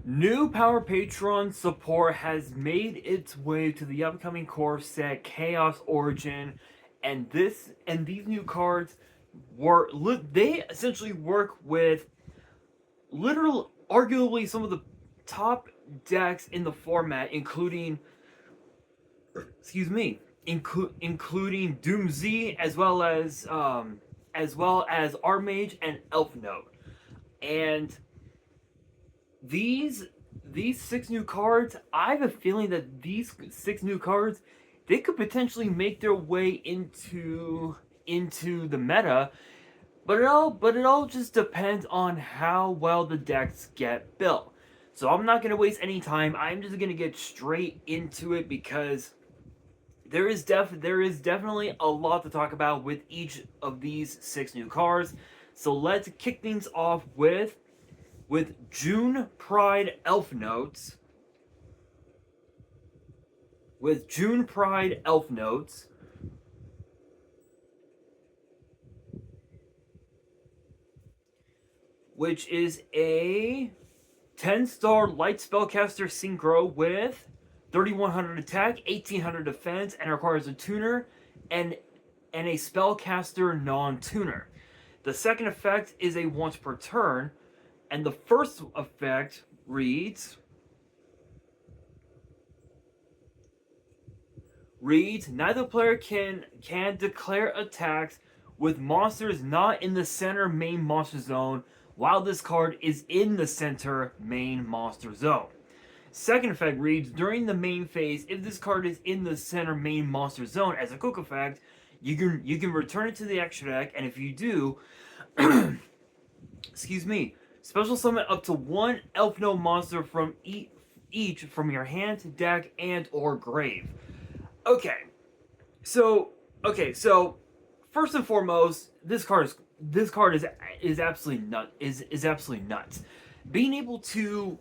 New Power Patron support has made its way to the upcoming core set Chaos Origin, and these new cards they essentially work with literal arguably some of the top decks in the format, including including Doom Z as well as Armage and Elf Note. And these these six new cards, I have a feeling that these six new cards, they could potentially make their way into the meta, but it all just depends on how well the decks get built. So I'm not gonna waste any time. I'm just gonna get straight into it because there is definitely a lot to talk about with each of these six new cards. So let's kick things off with June Pride Elf Notes. With June Pride Elf Notes. Which is a 10-star light spellcaster synchro with 3100 attack, 1800 defense, and requires a tuner and a spellcaster non-tuner. The second effect is a once per turn, and the first effect reads neither player can declare attacks with monsters not in the center main monster zone while this card is in the center main monster zone. Second effect reads, during the main phase, if this card is in the center main monster zone as a quick effect, you can return it to the extra deck, and if you do, excuse me, special summon up to one Elf Note monster from each from your hand, deck, and or grave. Okay, so first and foremost, this card is absolutely absolutely nuts. Being able to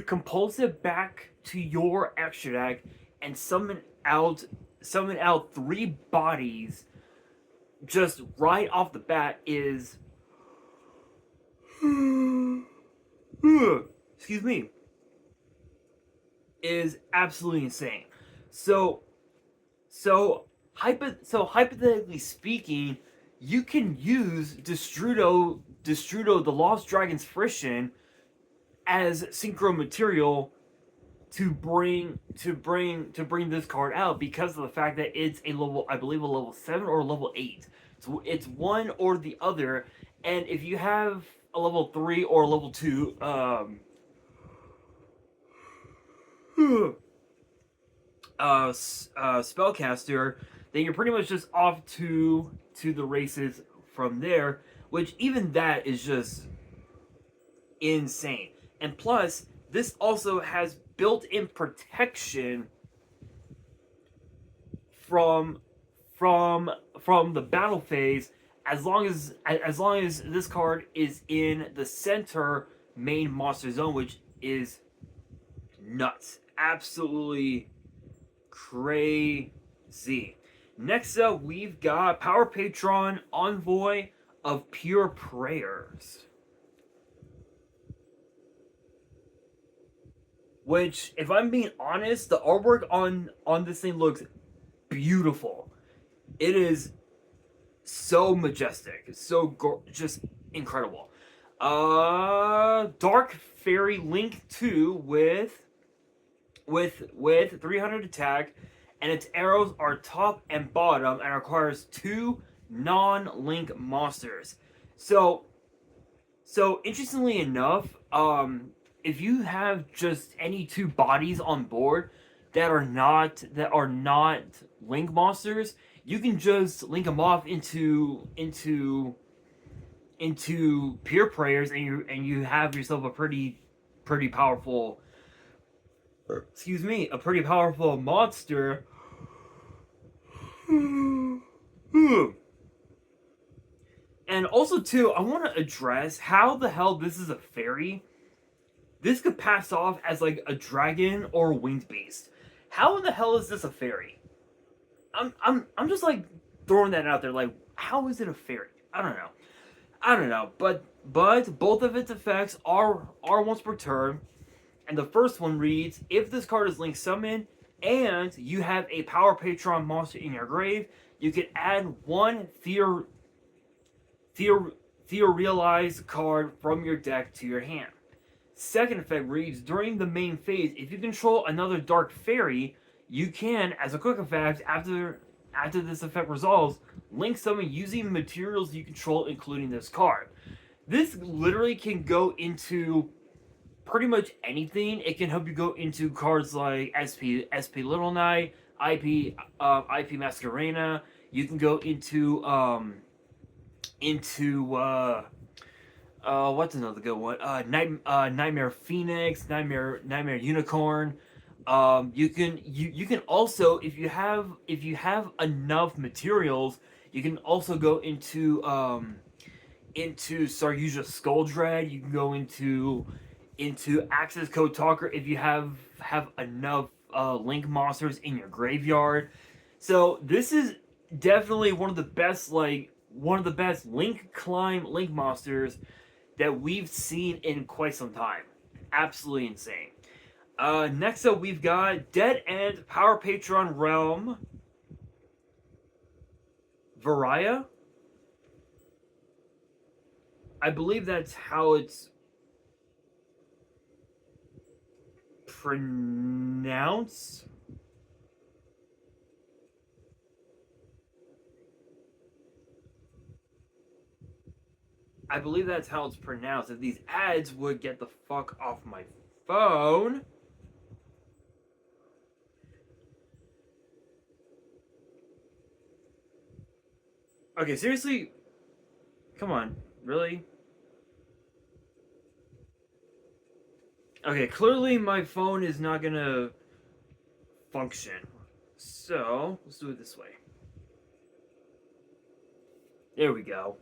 compulse it back to your extra deck and summon out three bodies just right off the bat is excuse me, is absolutely insane. So hypothetically speaking, you can use Destrudo the Lost Dragon's Frisson as synchro material to bring this card out because of the fact that it's a level, I believe, a level 7 or a level 8. So it's one or the other, and if you have a level 3 or a level 2 spellcaster, then you're pretty much just off to the races from there, which even that is just insane. And plus, this also has built-in protection from the battle phase as long as this card is in the center main monster zone, which is nuts. Absolutely crazy. Next up, we've got Power Patron Envoy of Pure Prayers. Which, if I'm being honest, the artwork on this thing looks beautiful. It is so majestic. It's so just incredible. Dark Fairy Link 2 with 300 attack, and its arrows are top and bottom and requires 2 non-link monsters. So interestingly enough, if you have just any 2 bodies on board that are not link monsters, you can just link them off into Pure Prayers, and you have yourself a pretty powerful, a pretty powerful monster. And also too, I want to address how the hell this is a fairy. This could pass off as like a dragon or a winged beast. How in the hell is this a fairy? I'm just like throwing that out there. Like, how is it a fairy? I don't know. But but both of its effects are once per turn. And the first one reads: if this card is link summoned and you have a Power Patron monster in your grave, you can add one Theorealized card from your deck to your hand. Second effect reads: during the main phase, if you control another Dark Fairy, you can, as a quick effect, after this effect resolves, link summon using materials you control, including this card. This literally can go into pretty much anything. It can help you go into cards like SP Little Knight, IP Masquerena. You can go into what's another good one? Nightmare Phoenix, Nightmare Unicorn. You can also, if you have enough materials, you can also go into Saryuja Skull Dread. You can go into Access Code Talker if you have enough Link monsters in your graveyard. So this is definitely one of the best Link climb Link monsters that we've seen in quite some time. Absolutely insane. Next up, we've got Dead End Power Patron Realm Varia. I believe that's how it's pronounced. I believe that's how it's pronounced. If these ads would get the fuck off my phone. Okay, seriously? Come on, really? Okay, clearly my phone is not gonna function. So, let's do it this way. There we go.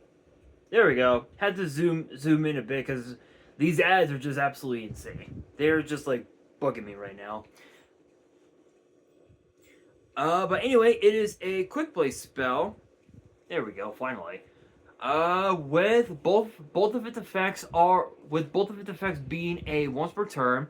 There we go. Had to zoom in a bit because these ads are just absolutely insane. They're just like bugging me right now. But anyway, it is a quick play spell. There we go. Finally. With both of its effects being a once per turn.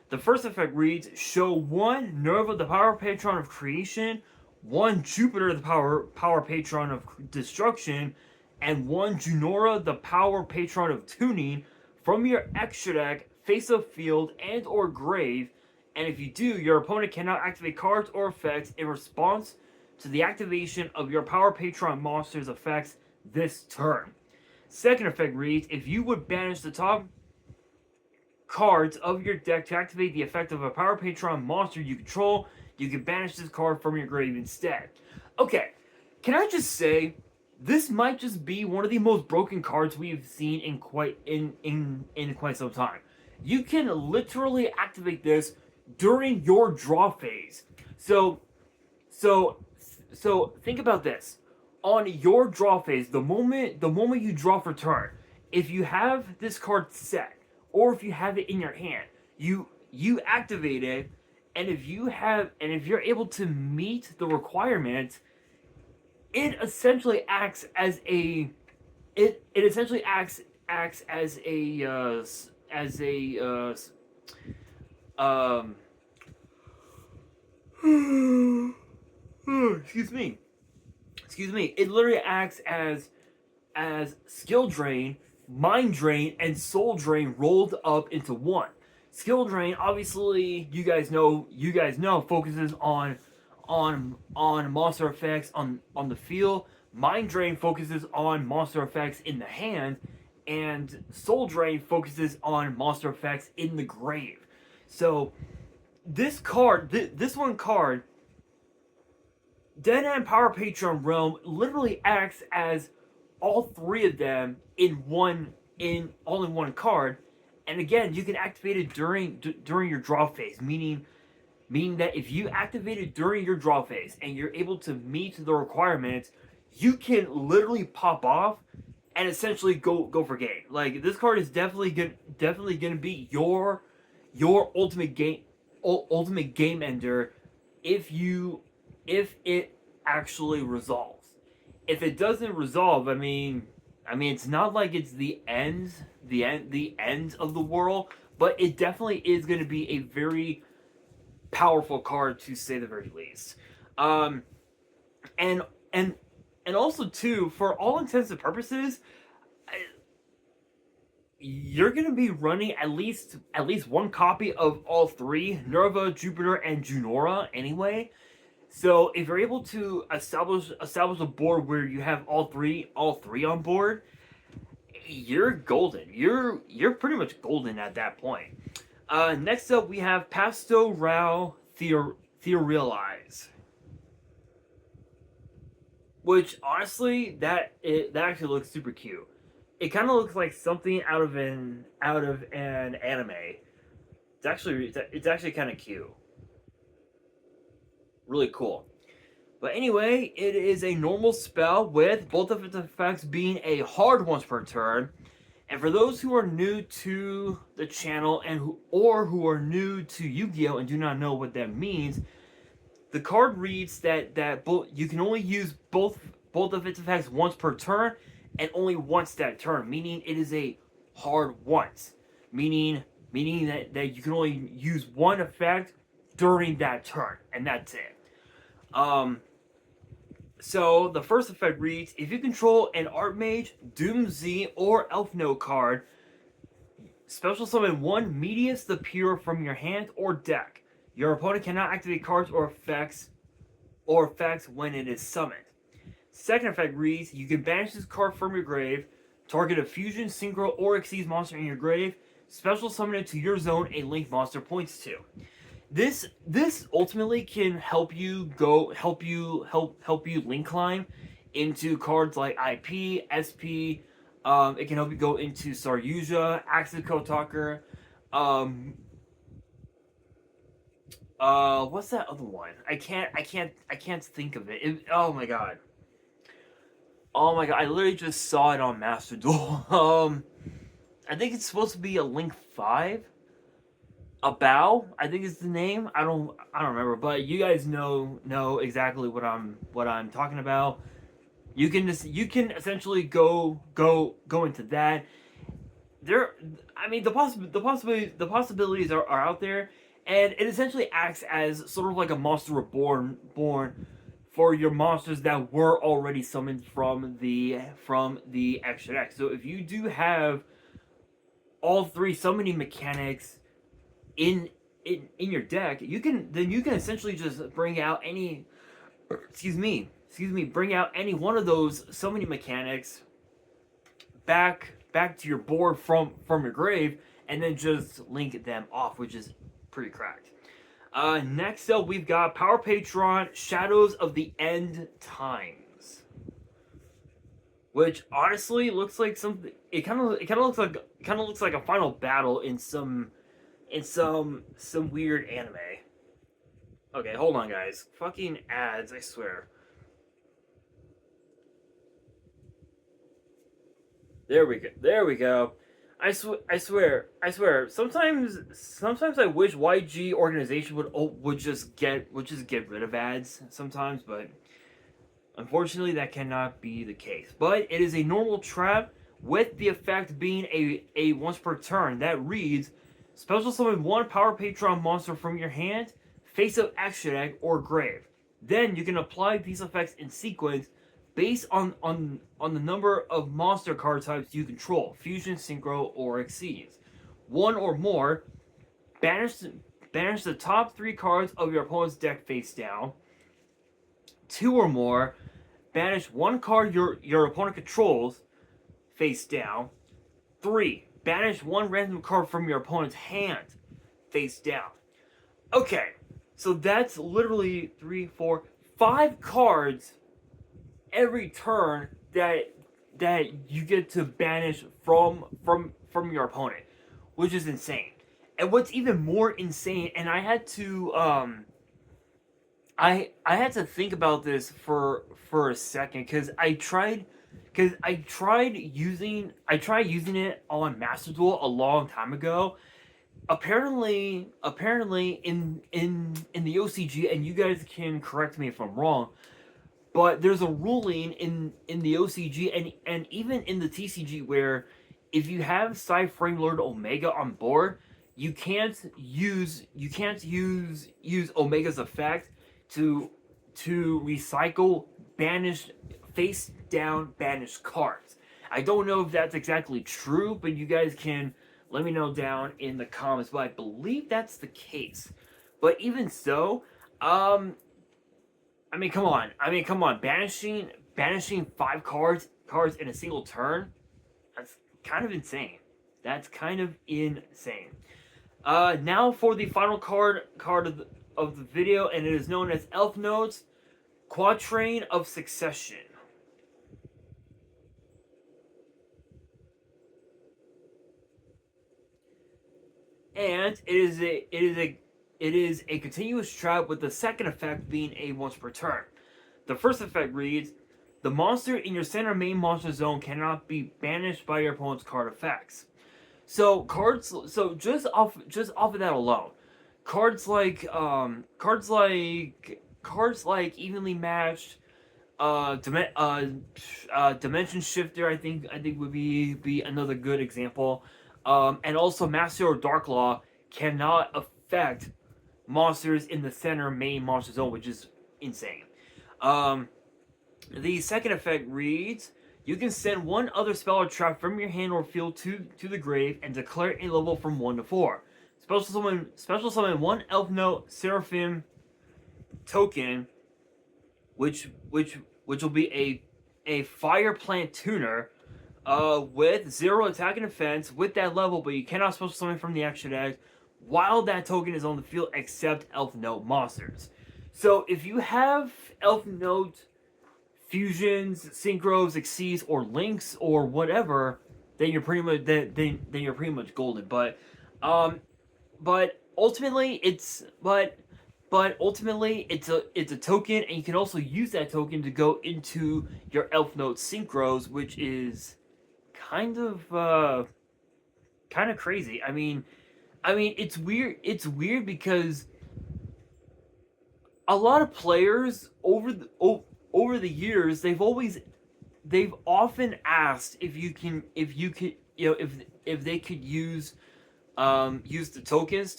The first effect reads: show one Nerva, the Power Patron of Creation, one Jupiter, the Power Patron of Destruction, and one Junora, the Power Patron of Tuning, from your extra deck, face of field, and or grave. And if you do, your opponent cannot activate cards or effects in response to the activation of your Power Patron monster's effects this turn. Second effect reads: if you would banish the top cards of your deck to activate the effect of a Power Patron monster you control, you can banish this card from your grave instead. Okay, can I just say, this might just be one of the most broken cards we've seen in quite some time. You can literally activate this during your draw phase. So think about this. On your draw phase, the moment you draw for turn, if you have this card set, or if you have it in your hand, you activate it, and if you're able to meet the requirements, it essentially acts as a excuse me, it literally acts as skill drain, mind drain, and soul drain rolled up into one. Skill drain, obviously, you guys know, focuses on monster effects on the field. Mind drain focuses on monster effects in the hand, and soul drain focuses on monster effects in the grave. So this card, this one card, Dead End Power Patron Realm, literally acts as all three of them all in one card. And again, you can activate it during your draw phase, meaning that if you activate it during your draw phase and you're able to meet the requirements, you can literally pop off and essentially go for game. Like, this card is definitely gonna be your ultimate game ender if it actually resolves. If it doesn't resolve, I mean, I mean, it's not like it's the end of the world, but it definitely is going to be a very powerful card to say the very least. Um, and and and also too, for all intents and purposes, you're gonna be running at least one copy of all three Nerva, Jupiter, and Junora anyway. So if you're able to establish a board where you have all three on board, you're golden. You're pretty much golden at that point. Next up, we have Pasto Rao Theorialize, which honestly that actually looks super cute. It kind of looks like something out of an anime. It's actually kind of cute, really cool. But anyway, it is a normal spell with both of its effects being a hard once per turn. And for those who are new to the channel who are new to Yu-Gi-Oh and do not know what that means, the card reads that both you can only use both of its effects once per turn, and only once that turn, meaning it is a hard once, meaning that you can only use one effect during that turn, and that's it. So the first effect reads: if you control an Archmage, Doom Z, or Elf No card, special summon one Medius the Pure from your hand or deck. Your opponent cannot activate cards or effects when it is summoned. Second effect reads: you can banish this card from your grave, target a fusion, synchro, or exceeds monster in your grave, special summon it to your zone a link monster points to. This ultimately can help you link climb into cards like IP, SP. It can help you go into Saryuja, Axis Kotaker. What's that other one? I can't think of it. Oh my god. Oh my god, I literally just saw it on Master Duel. I think it's supposed to be a Link 5. A Bow, I think is the name. I don't remember, but you guys know exactly what I'm talking about. You can essentially go into that. I mean, the possibilities are out there, and it essentially acts as sort of like a monster reborn for your monsters that were already summoned from the extra deck. So if you do have all three summoning mechanics in your deck, you can essentially just bring out any bring out any one of those summoning mechanics back to your board from your grave, and then just link them off, which is pretty cracked. Next up, we've got Power Patron Shadows of the End Times, which honestly looks like something. It kind of looks like a final battle in some weird anime. Okay, hold on, guys. Fucking ads, I swear. There we go. I swear. Sometimes I wish YG organization would just get rid of ads sometimes, but unfortunately that cannot be the case. But it is a normal trap with the effect being a once per turn that reads: special summon one Power Patron monster from your hand, face up extra deck, or grave. Then you can apply these effects in sequence based on the number of monster card types you control: fusion, synchro, or exceeds. One or more, banish the top three cards of your opponent's deck face down. Two or more, banish one card your opponent controls face down. 3. Banish one random card from your opponent's hand face down. Okay, so that's literally 3, 4, 5 cards every turn that you get to banish from your opponent, which is insane. And what's even more insane, and I had to I had to think about this for a second, because I tried using it on Master Duel a long time ago. Apparently in the OCG, and you guys can correct me if I'm wrong, But there's a ruling in the OCG and even in the TCG where if you have Cyframe Lord Omega on board, you can't use Omega's effect to recycle banished face down banished cards. I don't know if that's exactly true, but you guys can let me know down in the comments. But I believe that's the case. But even so, I mean, come on. Banishing five cards in a single turn. That's kind of insane. That's kind of insane. Now for the final card of the video, and it is known as Elf Notes Quatrain of Succession. And it is a continuous trap with the second effect being a once per turn. The first effect reads: the monster in your center main monster zone cannot be banished by your opponent's card effects. So just off of that alone, cards like evenly matched, dimension shifter. I think would be another good example. And also Master or Dark Law cannot affect monsters in the center main monster zone, which is insane. The second effect reads: you can send one other spell or trap from your hand or field to the grave and declare a level from 1 to 4. Special summon one Elf Note Seraphim token, which will be a fire plant tuner with 0 attack and defense with that level, but you cannot special summon from the action deck while that token is on the field except Elf Note monsters. So if you have Elf Note fusions, synchros, exceeds, or links, or whatever, then you're pretty much golden. But ultimately it's a token, and you can also use that token to go into your Elf Note synchros, which is kind of crazy. I mean it's weird. It's weird because a lot of players over the years, they've often asked if they could use the tokens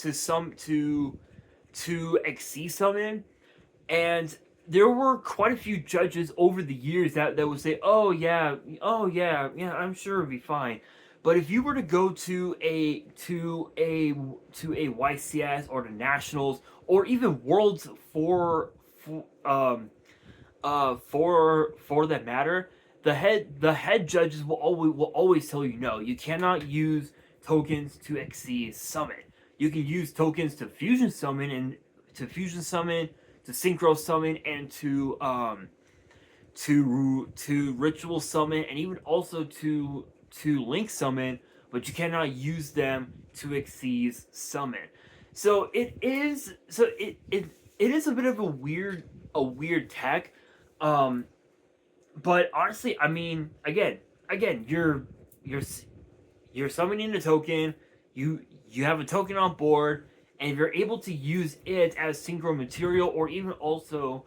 to exceed summon, and there were quite a few judges over the years that would say, oh yeah, I'm sure it'd be fine. But if you were to go to a YCS or the Nationals or even Worlds for that matter, the head judges will always tell you no, you cannot use tokens to exceed summon. You can use tokens to fusion summon, to synchro summon, and to ritual summon, and even also to link summon, but you cannot use them to exceed summon. So it is a bit of a weird tech. But honestly, I mean, again, you're summoning a token. You have a token on board, and if you're able to use it as synchro material, or even also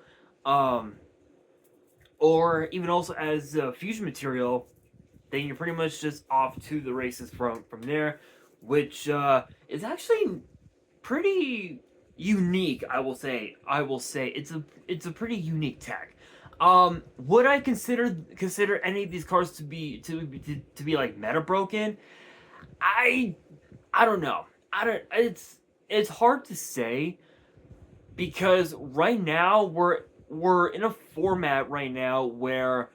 as fusion material, then you're pretty much just off to the races from there, which is actually pretty unique. I will say it's a pretty unique tech. Would I consider any of these cards to be like meta broken? I don't know. It's hard to say, because right now we're in a format right now where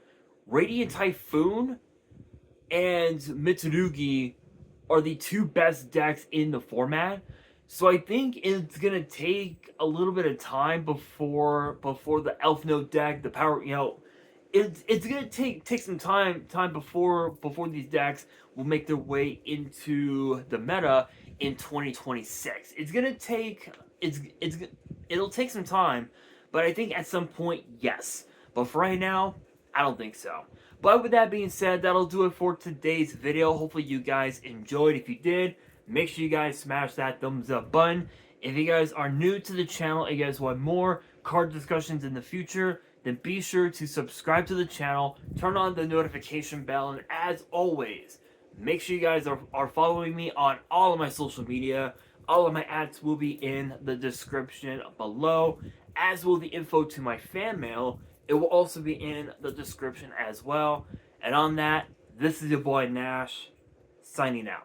Radiant Typhoon and Mitsurugi are the two best decks in the format. So I think it's gonna take a little bit of time before the Elf Note deck, the power, it's gonna take some time before these decks will make their way into the meta in 2026. It'll take some time, but I think at some point, yes. But for right now, I don't think so. But with that being said, that'll do it for today's video. Hopefully you guys enjoyed. If you did, make sure you guys smash that thumbs up button. If you guys are new to the channel and you guys want more card discussions in the future, then be sure to subscribe to the channel, turn on the notification bell, and as always, make sure you guys are following me on all of my social media. All of my ads will be in the description below, as will the info to my fan mail. It will also be in the description as well. And on that, this is your boy Nash, signing out.